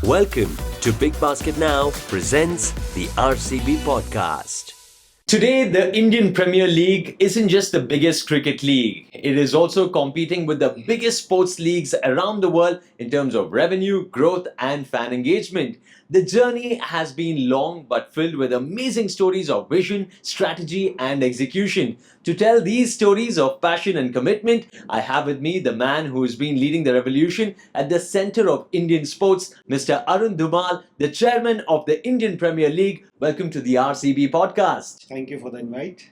Welcome to Big Basket Now presents the RCB Podcast. Today, the Indian Premier League isn't just the biggest cricket league. It is also competing with the biggest sports leagues around the world in terms of revenue, growth, and fan engagement. The journey has been long but filled with amazing stories of vision, strategy, and execution. To tell these stories of passion and commitment, I have with me the man who has been leading the revolution at the center of Indian sports, Mr. Arun Dhumal, the chairman of the Indian Premier League. Welcome to the RCB Podcast. Thank you for the invite.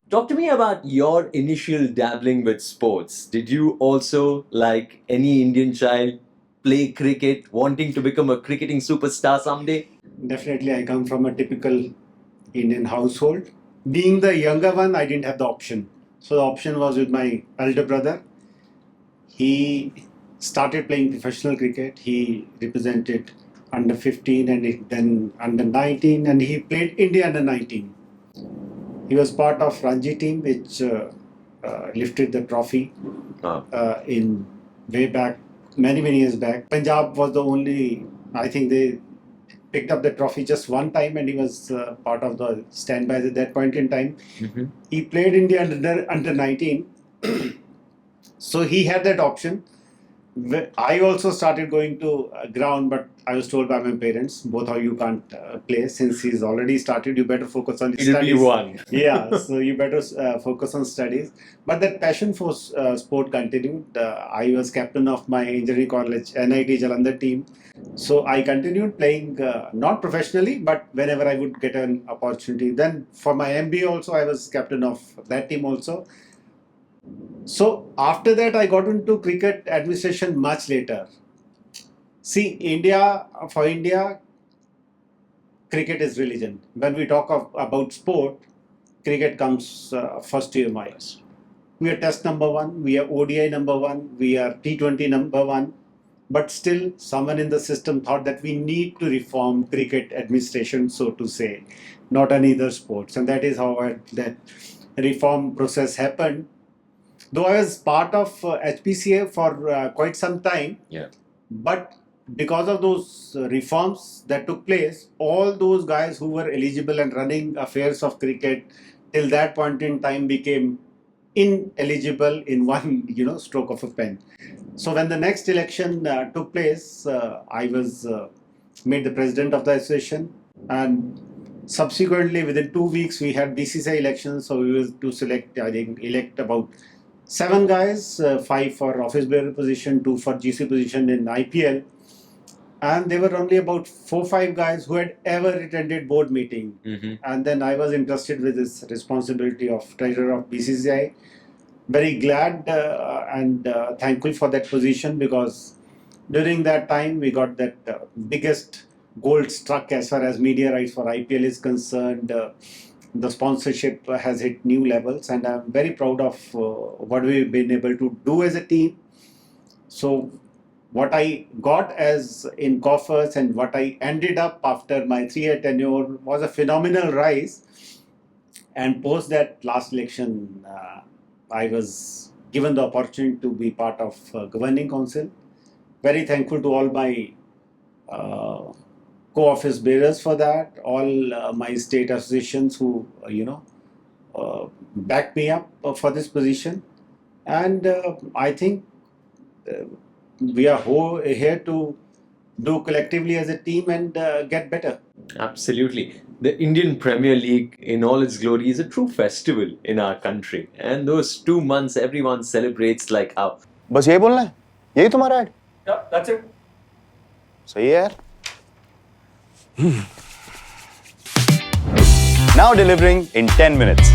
Talk to me about your initial dabbling with sports. Did you also, like any Indian child, play cricket, wanting to become a cricketing superstar someday? Definitely, I come from a typical Indian household. Being the younger one, I didn't have the option. So the option was with my elder brother. He started playing professional cricket. He represented under 15 and then under 19, and he played India under 19. He was part of Ranji team, which lifted the trophy in way back, many years back. Punjab was the only, I think they picked up the trophy just one time, and he was part of the standbys at that point in time. Mm-hmm. He played India under 19, so he had that option. I also started going to ground, but I was told by my parents, both of you can't play since he's already started. You better focus on It'll studies. be one. Yeah, so you better focus on studies. But that passion for sport continued. I was captain of my engineering college NIT Jalandhar team. So I continued playing, not professionally, but whenever I would get an opportunity. Then for my MBA also, I was captain of that team also. So after that, I got into cricket administration much later. See, for India, cricket is religion. When we talk about sport, cricket comes first to your mind. We are Test number one, we are ODI number one, we are T20 number one. But still, someone in the system thought that we need to reform cricket administration, so to say, not any other sports. And that is how that reform process happened. Though I was part of HPCA for quite some time, but because of those reforms that took place, all those guys who were eligible and running affairs of cricket till that point in time became ineligible in one stroke of a pen. So when the next election took place, I was made the president of the association, and subsequently within 2 weeks we had BCCI elections. So we were to elect about 7 guys, 5 for office bearer position, 2 for GC position in IPL. And there were only about 4-5 guys who had ever attended board meeting. Mm-hmm. And then I was entrusted with this responsibility of treasurer of BCCI. Very glad and thankful for that position, because during that time we got that biggest gold struck as far as media rights for IPL is concerned. The sponsorship has hit new levels, and I'm very proud of what we've been able to do as a team. So what I got as in coffers and what I ended up after my 3-year tenure was a phenomenal rise. And post that last election, I was given the opportunity to be part of governing council. Very thankful to all my co-office bearers for that, all my state associations who backed me up for this position. And I think we are here to do collectively as a team and get better. Absolutely. The Indian Premier League in all its glory is a true festival in our country. And those 2 months everyone celebrates like how. बस यही बोलना है? यही तुम्हारा add? Yeah, that's it. सही है यार. Now delivering in 10 minutes.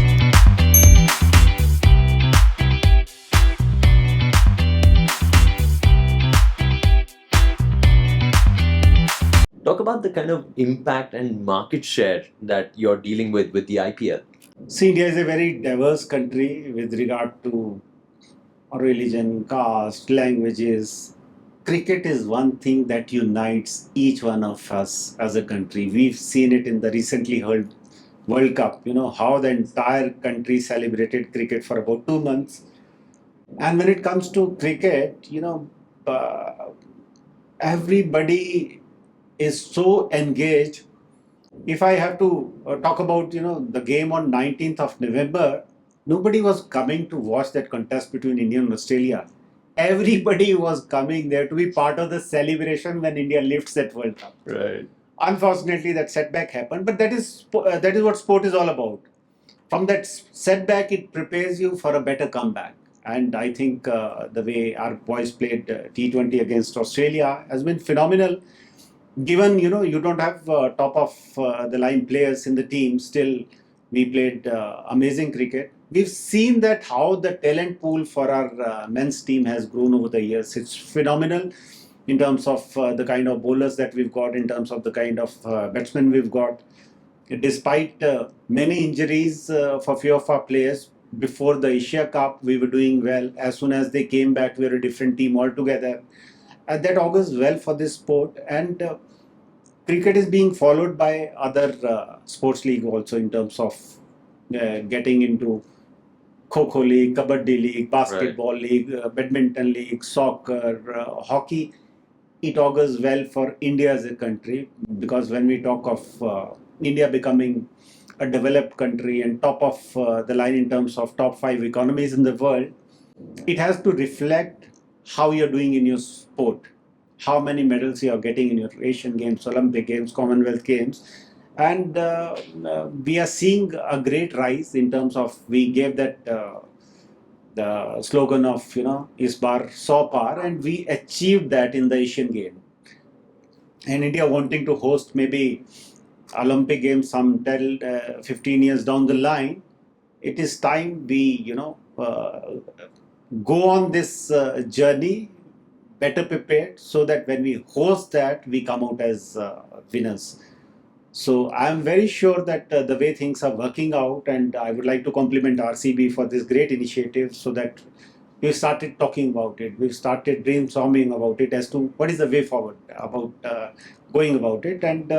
Talk about the kind of impact and market share that you're dealing with the IPL. See, India is a very diverse country with regard to religion, caste, languages. Cricket is one thing that unites each one of us as a country. We've seen it in the recently held World Cup, how the entire country celebrated cricket for about 2 months. And when it comes to cricket, uh, everybody is so engaged. If I have to talk about, the game on 19th of November, nobody was coming to watch that contest between India and Australia. Everybody was coming there to be part of the celebration when India lifts that World Cup. Right. Unfortunately, that setback happened, but that is what sport is all about. From that setback, it prepares you for a better comeback. And I think the way our boys played T20 against Australia has been phenomenal. Given you don't have top of the line players in the team, still we played amazing cricket. We've seen that how the talent pool for our men's team has grown over the years. It's phenomenal in terms of the kind of bowlers that we've got, in terms of the kind of batsmen we've got. Despite many injuries for few of our players, before the Asia Cup, we were doing well. As soon as they came back, we were a different team altogether. And that augurs well for this sport. And cricket is being followed by other sports league also, in terms of getting into Kho-Kho League, Kabaddi League, Basketball League, Badminton League, soccer, hockey. It augurs well for India as a country, because when we talk of India becoming a developed country and top of the line in terms of top 5 economies in the world, it has to reflect how you're doing in your sport, how many medals you are getting in your Asian Games, Olympic Games, Commonwealth Games. And we are seeing a great rise in terms of, we gave that the slogan of, is bar 100 par, and we achieved that in the Asian Game. And India wanting to host maybe Olympic Games some 15 years down the line, it is time we, go on this journey better prepared, so that when we host that, we come out as winners. So I'm very sure that the way things are working out, and I would like to compliment RCB for this great initiative, so that we've started talking about it, we've started brainstorming about it as to what is the way forward about going about it, and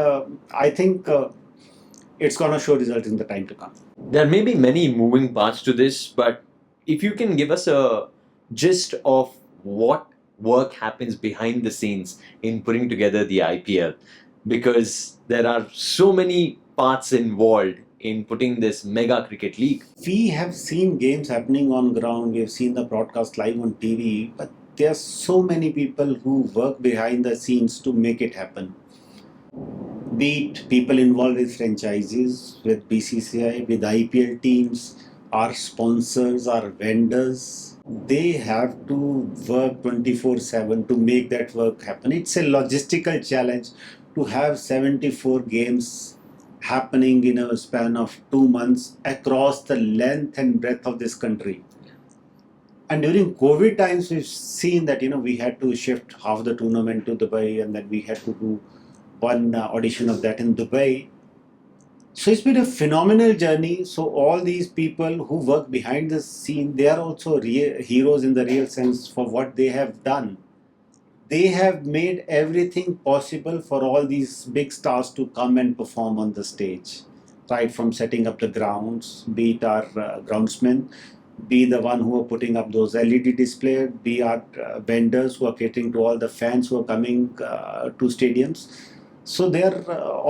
I think it's going to show results in the time to come. There may be many moving parts to this, but if you can give us a gist of what work happens behind the scenes in putting together the IPL, because there are so many parts involved in putting this mega cricket league. We have seen games happening on ground, we have seen the broadcast live on TV, but there are so many people who work behind the scenes to make it happen. Be it people involved with franchises, with BCCI, with IPL teams, our sponsors, our vendors, they have to work 24/7 to make that work happen. It's a logistical challenge to have 74 games happening in a span of 2 months across the length and breadth of this country. And during COVID times, we've seen that, we had to shift half the tournament to Dubai, and then we had to do one audition of that in Dubai. So it's been a phenomenal journey. So all these people who work behind the scene, they are also heroes in the real sense for what they have done. They have made everything possible for all these big stars to come and perform on the stage. Right from setting up the grounds, be it our groundsmen, be the one who are putting up those LED displays, be our vendors who are catering to all the fans who are coming to stadiums. So they are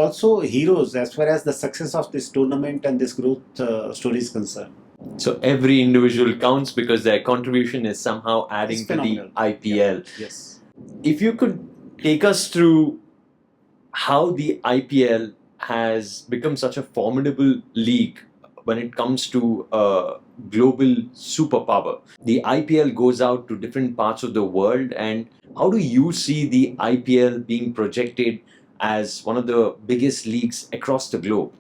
also heroes as far as the success of this tournament and this growth story is concerned. So every individual counts because their contribution is somehow adding to the IPL. Yeah. Yes. If you could take us through how the IPL has become such a formidable league when it comes to a global superpower. The IPL goes out to different parts of the world, and how do you see the IPL being projected as one of the biggest leagues across the globe?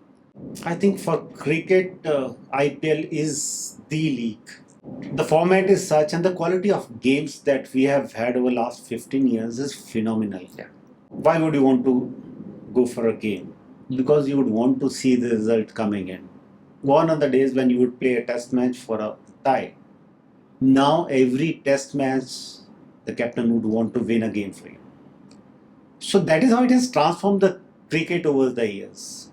I think for cricket, IPL is the league. The format is such, and the quality of games that we have had over the last 15 years is phenomenal. Yeah. Why would you want to go for a game? Because you would want to see the result coming in. Gone are the days when you would play a test match for a tie. Now every test match, the captain would want to win a game for you. So that is how it has transformed the cricket over the years.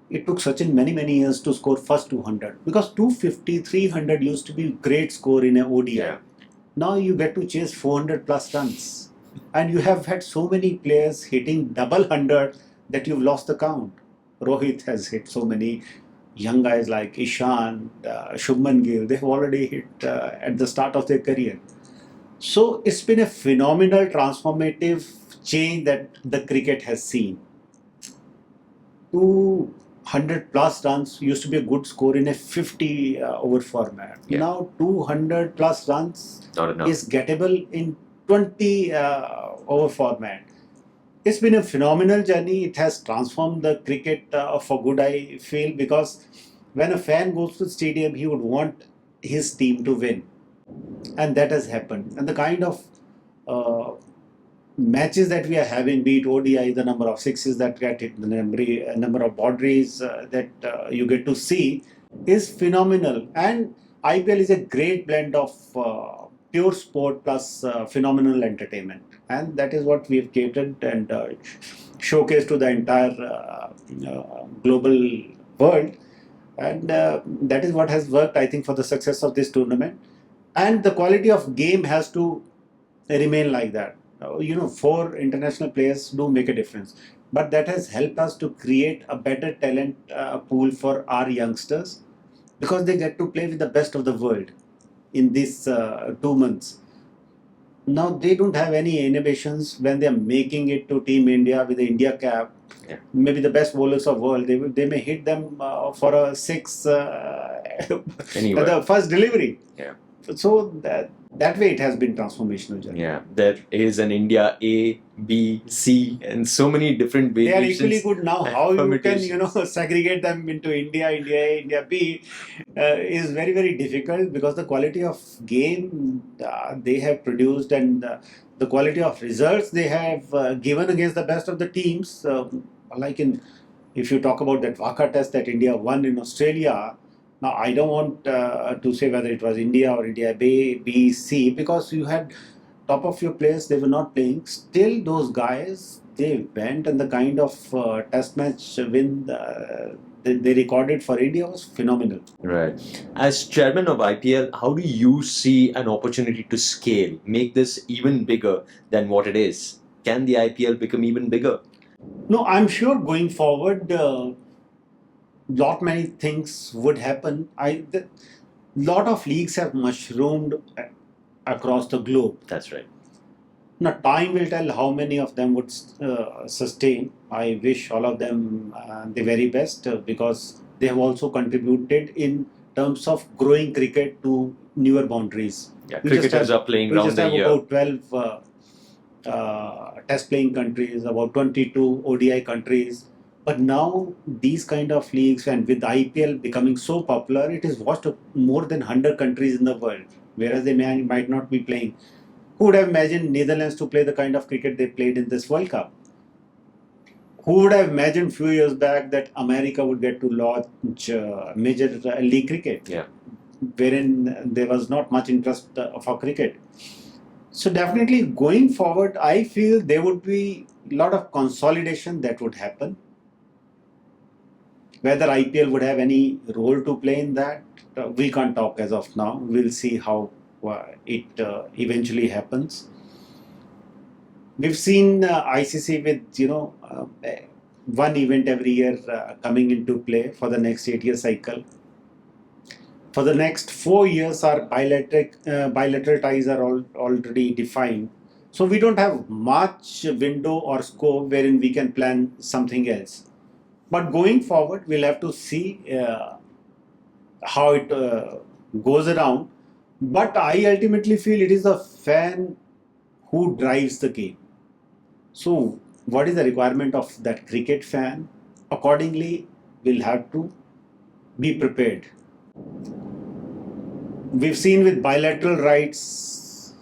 It took Sachin many years to score first 200 because 250, 300 used to be great score in a ODI. Yeah. Now you get to chase 400 plus runs. And you have had so many players hitting double 100 that you've lost the count. Rohit has hit so many. Young guys like Ishan, Shubman Gill, they've already hit at the start of their career. So it's been a phenomenal transformative change that the cricket has seen. 200 plus runs used to be a good score in a 50 over format. Yeah. Now 200 plus runs Not enough. is gettable in 20 over format. It's been a phenomenal journey. It has transformed the cricket for good, I feel, because when a fan goes to the stadium, he would want his team to win. And that has happened. And the kind of matches that we are having, be it ODI, the number of sixes that get hit, the number of boundaries that you get to see is phenomenal. And IPL is a great blend of pure sport plus phenomenal entertainment. And that is what we have catered and showcased to the entire global world. And that is what has worked, I think, for the success of this tournament. And the quality of game has to remain like that. 4 international players do make a difference. But that has helped us to create a better talent pool for our youngsters because they get to play with the best of the world in these 2 months. Now they don't have any inhibitions when they are making it to Team India with the India cap. Yeah. Maybe the best bowlers of world. They may hit them for a 6 Anywhere. the first delivery. Yeah. So that way it has been transformational journey. Yeah, there is an India A, B, C, and so many different They are variations. equally good now. How you can permutations. segregate them into India A, India B is very difficult because the quality of game they have produced and the quality of results they have given against the best of the teams. If you talk about that Waka test that India won in Australia. Now, I don't want to say whether it was India or India B, C, because you had top of your players, they were not playing. Still, those guys, they went and the kind of test match win they recorded for India was phenomenal. Right. As chairman of IPL, how do you see an opportunity to scale, make this even bigger than what it is? Can the IPL become even bigger? No, I'm sure going forward, lot many things would happen. Lot of leagues have mushroomed across the globe. That's right. Now, time will tell how many of them would sustain. I wish all of them the very best because they have also contributed in terms of growing cricket to newer boundaries. Yeah, We just cricketers have- are playing We round just the have year. about 12 test playing countries, about 22 ODI countries. But now these kind of leagues and with IPL becoming so popular, it is watched more than 100 countries in the world, whereas they might not be playing. Who would have imagined Netherlands to play the kind of cricket they played in this World Cup? Who would have imagined few years back that America would get to launch major league cricket, Yeah. wherein there was not much interest for cricket. So definitely going forward, I feel there would be a lot of consolidation that would happen. Whether IPL would have any role to play in that, we can't talk as of now. We'll see how it eventually happens. We've seen ICC with one event every year coming into play for the next 8-year cycle. For the next 4 years, our bilateral ties are already defined. So we don't have much window or scope wherein we can plan something else. But going forward, we'll have to see how it goes around. But I ultimately feel it is the fan who drives the game. So what is the requirement of that cricket fan? Accordingly, we'll have to be prepared. We've seen with bilateral rights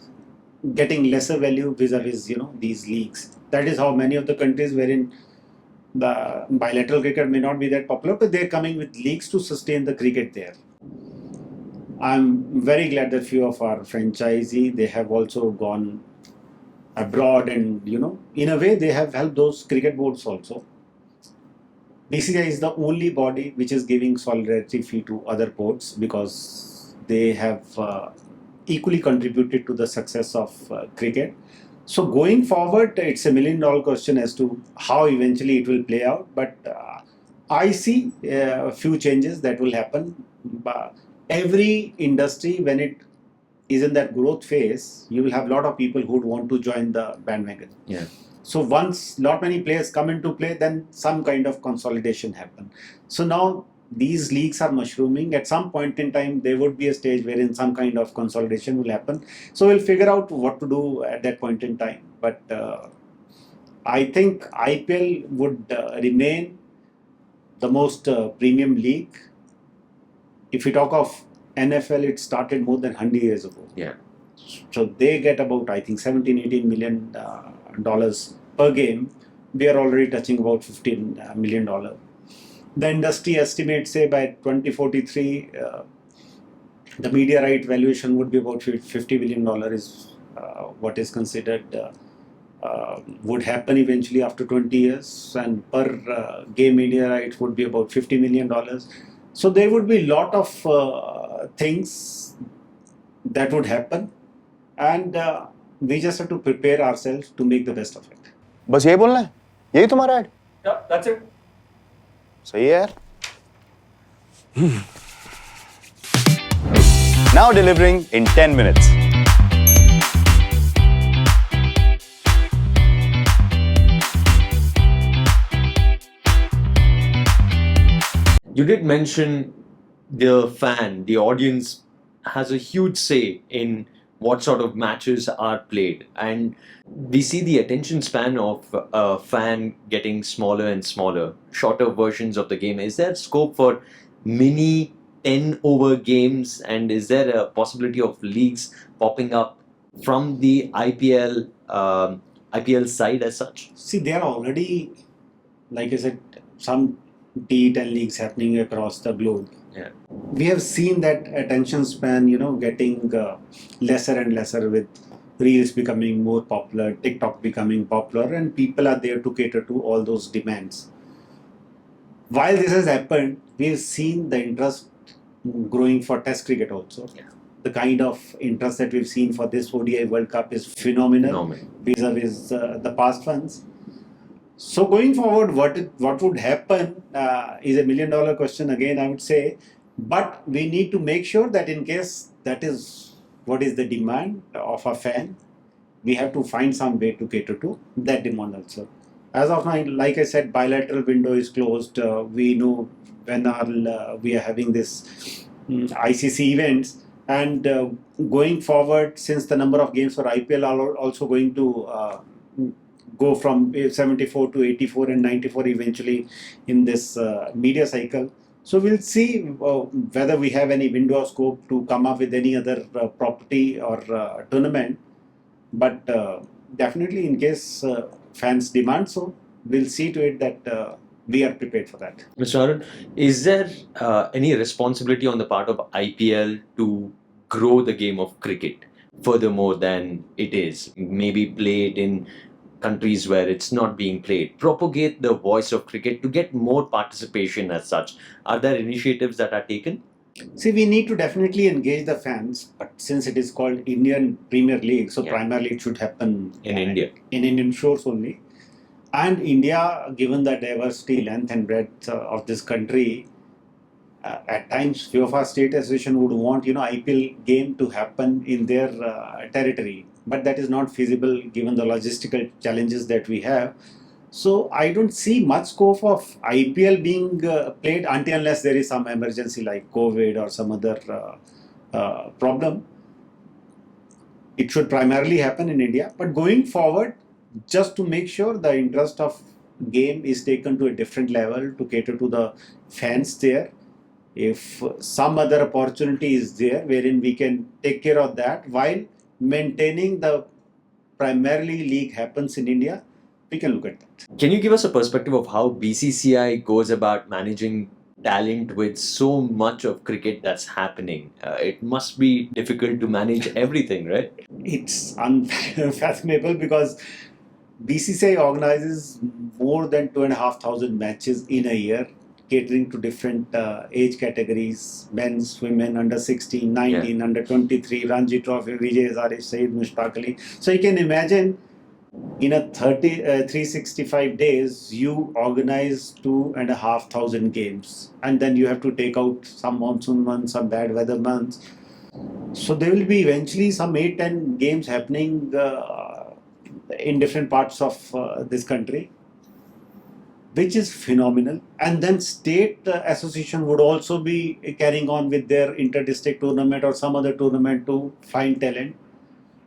getting lesser value vis-a-vis these leagues. That is how many of the countries wherein the bilateral cricket may not be that popular, but they're coming with leagues to sustain the cricket there. I'm very glad that few of our franchisee, they have also gone abroad, and in a way they have helped those cricket boards also. BCCI is the only body which is giving solidarity fee to other boards because they have equally contributed to the success of cricket. So going forward, it's a $1 million question as to how eventually it will play out. But I see a few changes that will happen. Every industry, when it is in that growth phase, you will have a lot of people who would want to join the bandwagon. Yeah. So once not many players come into play, then some kind of consolidation happen. So now these leagues are mushrooming. At some point in time, there would be a stage wherein some kind of consolidation will happen. So we'll figure out what to do at that point in time. But I think IPL would remain the most premium league. If we talk of NFL, it started more than 100 years ago. Yeah. So they get about, I think, 17-18 million dollars per game. We are already touching about $15 million. The industry estimates, say by 2043, the media right valuation would be about $50 billion is what is considered would happen eventually after 20 years, and per game media rights would be about $50 million. So there would be a lot of things that would happen, and we just have to prepare ourselves to make the best of it. बस यही बोलना है, यही तुम्हारा add? Yeah, that's it. सही है यार. Now delivering in 10 minutes. You did mention the fan, the audience has a huge say in what sort of matches are played, and we see the attention span of a fan getting smaller and smaller, shorter versions of the game. Is there scope for mini 10-over games, and is there a possibility of leagues popping up from the IPL side as such? See, there are already, like I said, some T10 leagues happening across the globe. Yeah. We have seen that attention span, getting lesser and lesser, with Reels becoming more popular, TikTok becoming popular, and people are there to cater to all those demands. While this has happened, we've seen the interest growing for Test cricket also. Yeah. The kind of interest that we've seen for this ODI World Cup is phenomenal vis-a-vis the past ones. So going forward, what would happen is a $1 million question again, I would say. But we need to make sure that in case that is what is the demand of a fan, we have to find some way to cater to that demand also. As of now, like I said, bilateral window is closed. We know when we are having this ICC events, and going forward, since the number of games for IPL are also going to go from 74 to 84 and 94 eventually in this media cycle. So we'll see whether we have any window of scope to come up with any other property or tournament. But definitely, in case fans demand so, we'll see to it that we are prepared for that. Mr. Arun, is there any responsibility on the part of IPL to grow the game of cricket furthermore than it is? Maybe play it in countries where it's not being played, propagate the voice of cricket to get more participation as such. Are there initiatives that are taken? See, we need to definitely engage the fans, but since it is called Indian Premier League, so Yeah. primarily it should happen In India. in Indian shores only. And India, given the diversity, length and breadth of this country, at times few of our state association would want IPL game to happen in their territory, but that is not feasible given the logistical challenges that we have. So I don't see much scope of IPL being played until unless there is some emergency like COVID or some other problem. It should primarily happen in India, but going forward, just to make sure the interest of game is taken to a different level to cater to the fans there. If some other opportunity is there wherein we can take care of that while maintaining the primarily league happens in India, we can look at that. Can you give us a perspective of how BCCI goes about managing talent with so much of cricket that's happening? It must be difficult to manage everything, right? It's unfathomable because BCCI organizes more than 2,500 matches in a year, catering to different age categories: men's, women, under 16, 19, under 23, Ranji Trophy, Vijay Hazare, Saeed Mushtaq Ali. So you can imagine in a 365 days, you organize 2,500 games, and then you have to take out some monsoon months, some bad weather months. So there will be eventually some 8-10 games happening in different parts of this country, which is phenomenal. And then state association would also be carrying on with their inter-district tournament or some other tournament to find talent.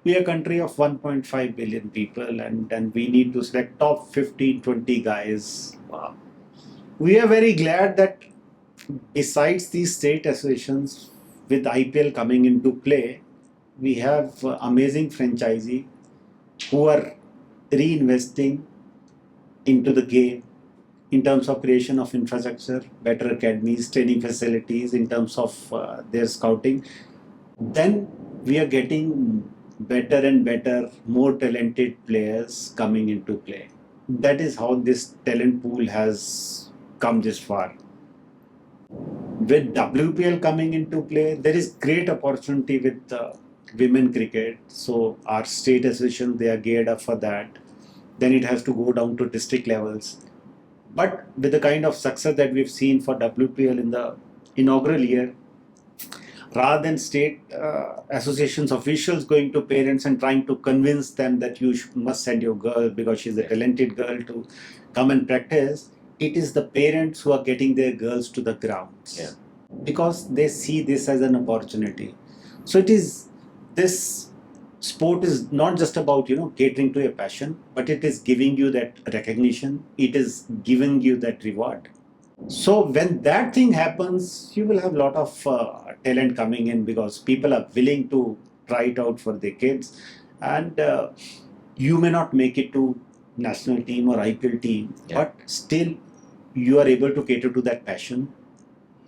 We are a country of 1.5 billion people, and we need to select top 15, 20 guys. Wow. We are very glad that besides these state associations, with IPL coming into play, we have amazing franchisee who are reinvesting into the game in terms of creation of infrastructure, better academies, training facilities, in terms of their scouting. Then we are getting better and better, more talented players coming into play. That is how this talent pool has come this far. With WPL coming into play, there is great opportunity with women cricket. So our state association, they are geared up for that. Then it has to go down to district levels. But with the kind of success that we've seen for WPL in the inaugural year, rather than state associations officials going to parents and trying to convince them that you must send your girl because she's a talented girl to come and practice, it is the parents who are getting their girls to the grounds because they see this as an opportunity. So it is, this sport is not just about catering to your passion, but it is giving you that recognition, it is giving you that reward. So when that thing happens, you will have a lot of talent coming in because people are willing to try it out for their kids, and you may not make it to national team or IPL team, but still you are able to cater to that passion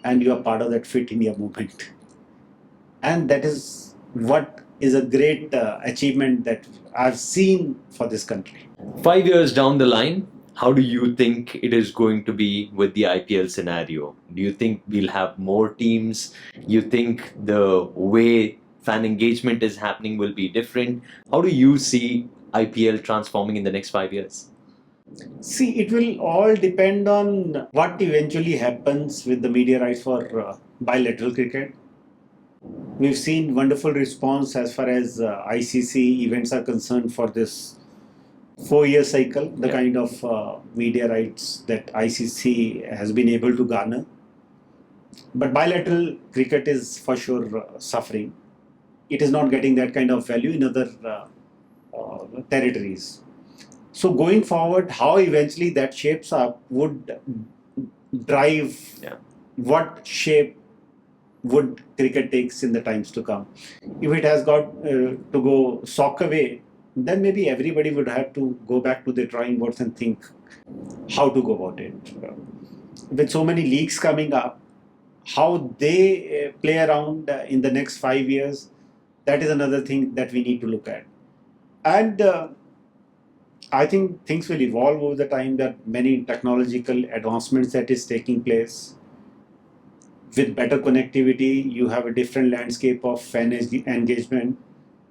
and you are part of that Fit India movement. And that is what is a great achievement that I've seen for this country. 5 years down the line, how do you think it is going to be with the IPL scenario? Do you think we'll have more teams? You think the way fan engagement is happening will be different? How do you see IPL transforming in the next 5 years? See, it will all depend on what eventually happens with the media rights for bilateral cricket. We've seen wonderful response as far as ICC events are concerned for this 4-year cycle, the kind of media rights that ICC has been able to garner. But bilateral cricket is for sure suffering. It is not getting that kind of value in other territories. So going forward, how eventually that shapes up would drive what shape would cricket takes in the times to come. If it has got to go soccer way, then maybe everybody would have to go back to the drawing boards and think how to go about it. With so many leagues coming up, how they play around in the next 5 years, that is another thing that we need to look at. And I think things will evolve over the time. There are many technological advancements that is taking place. With better connectivity, you have a different landscape of fan engagement.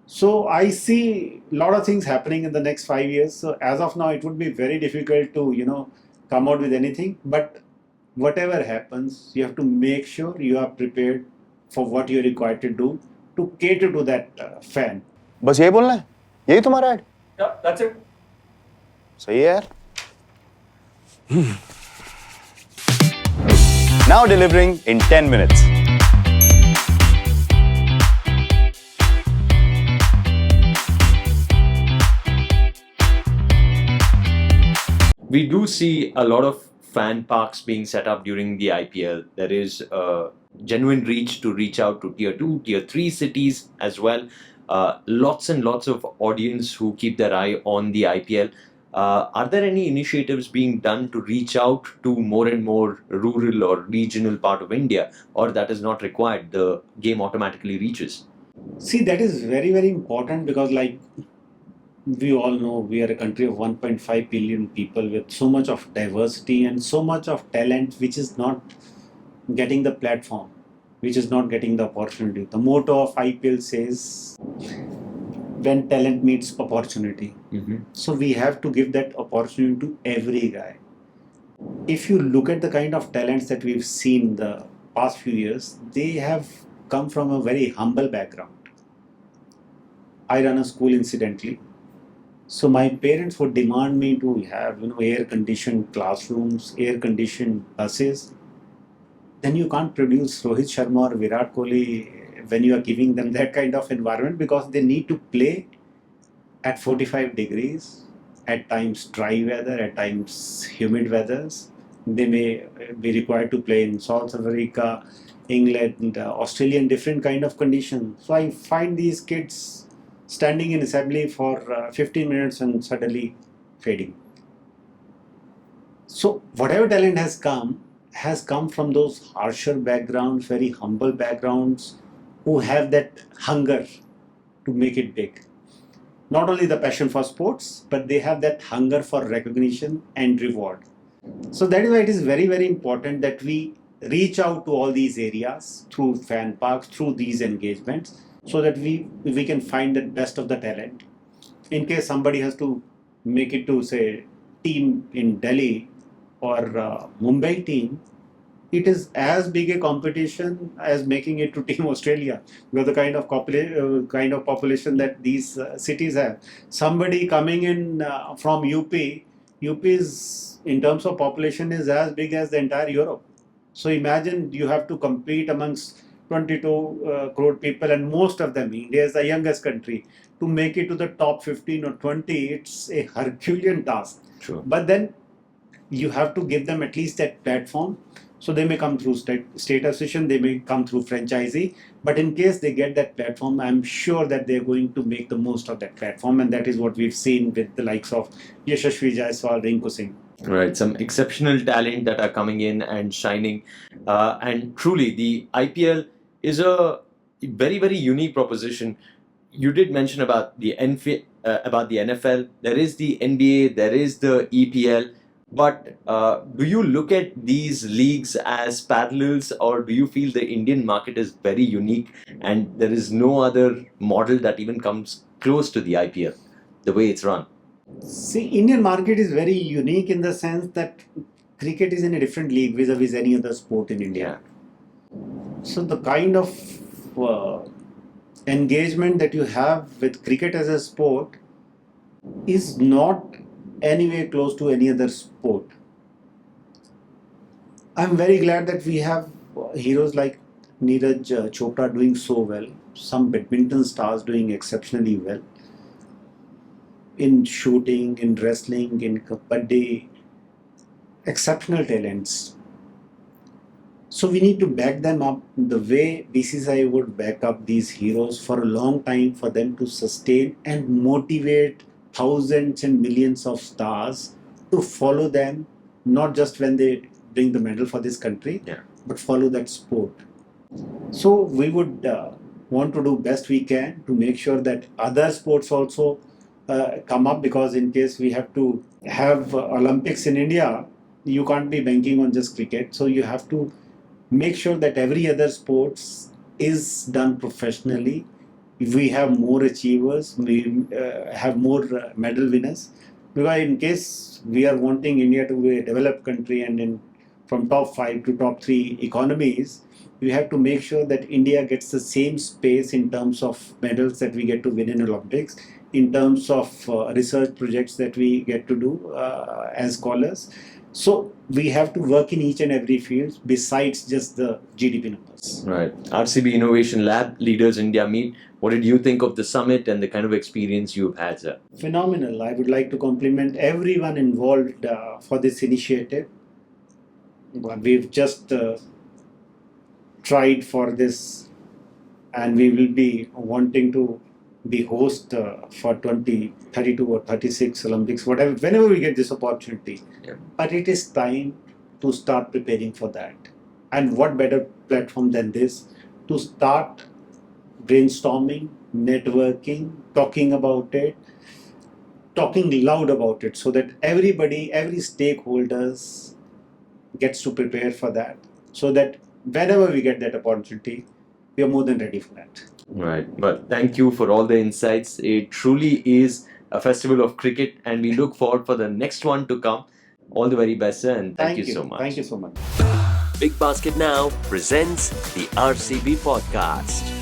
So I see a lot of things happening in the next 5 years. So as of now, it would be very difficult to, come out with anything. But whatever happens, you have to make sure you are prepared for what you're required to do to cater to that fan. बस यही बोलना है, यही तुम्हारा add? Yeah, that's it. सही है यार. Now delivering in 10 minutes. We do see a lot of fan parks being set up during the IPL. There is a genuine reach out to tier 2, tier 3 cities as well. Lots and lots of audience who keep their eye on the IPL. Are there any initiatives being done to reach out to more and more rural or regional part of India, or that is not required? The game automatically reaches. See, that is very, very important because, like we all know, we are a country of 1.5 billion people with so much of diversity and so much of talent, which is not getting the platform, which is not getting the opportunity. The motto of IPL says, when talent meets opportunity. So we have to give that opportunity to every guy. If you look at the kind of talents that we've seen the past few years, they have come from a very humble background. I run a school incidentally. So my parents would demand me to have, air-conditioned classrooms, air-conditioned buses. Then you can't produce Rohit Sharma or Virat Kohli when you are giving them that kind of environment, because they need to play at 45 degrees, at times dry weather, at times humid weathers. They may be required to play in South Africa, England, Australia in different kind of conditions. So I find these kids standing in assembly for 15 minutes and suddenly fading. So whatever talent has come from those harsher backgrounds, very humble backgrounds, who have that hunger to make it big. Not only the passion for sports, but they have that hunger for recognition and reward. So that is why it is very, very important that we reach out to all these areas through fan parks, through these engagements, so that we can find the best of the talent. In case somebody has to make it to, say, team in Delhi or Mumbai team, it is as big a competition as making it to Team Australia, because the kind of population that these cities have. Somebody coming in from UP is, in terms of population, is as big as the entire Europe. So imagine you have to compete amongst 22 crore people, and most of them, India is the youngest country, to make it to the top 15 or 20. It's a Herculean task. True. But then you have to give them at least that platform. So they may come through state association, they may come through franchisee, but in case they get that platform, I'm sure that they're going to make the most of that platform, and that is what we've seen with the likes of Yashasvi Jaiswal, Rinku Singh. Right, some exceptional talent that are coming in and shining, and truly the IPL is a very, very unique proposition. You did mention about the NFL. There is the NBA. There is the EPL. But do you look at these leagues as parallels, or do you feel the Indian market is very unique and there is no other model that even comes close to the IPL, the way it's run? See, Indian market is very unique in the sense that cricket is in a different league vis-a-vis any other sport in India. So the kind of engagement that you have with cricket as a sport is not anywhere close to any other sport. I'm very glad that we have heroes like Neeraj Chopra doing so well, some badminton stars doing exceptionally well, in shooting, in wrestling, in kabaddi, exceptional talents. So we need to back them up the way BCCI would back up these heroes for a long time, for them to sustain and motivate thousands and millions of stars to follow them, not just when they bring the medal for this country, but follow that sport. So we would want to do best we can to make sure that other sports also come up, because in case we have to have Olympics in India, you can't be banking on just cricket. So you have to make sure that every other sports is done professionally. We have more achievers, we have more medal winners, because in case we are wanting India to be a developed country and from top 5 to top 3 economies, we have to make sure that India gets the same space in terms of medals that we get to win in Olympics, in terms of research projects that we get to do as scholars. So we have to work in each and every field besides just the GDP numbers. Right. RCB Innovation Lab, Leaders India Meet. What did you think of the summit and the kind of experience you've had, sir? Phenomenal. I would like to compliment everyone involved for this initiative. We've just tried for this, and we will be wanting to be host for 2032 or 36 Olympics, whatever, whenever we get this opportunity. Yeah. But it is time to start preparing for that. And what better platform than this to start brainstorming, networking, talking about it, talking loud about it, so that everybody, every stakeholders gets to prepare for that, so that whenever we get that opportunity, we are more than ready for that. Right. But thank you for all the insights. It truly is a festival of cricket, and we look forward for the next one to come. All the very best, sir, and thank you so much. Thank you so much. Big Basket Now presents the RCB Podcast.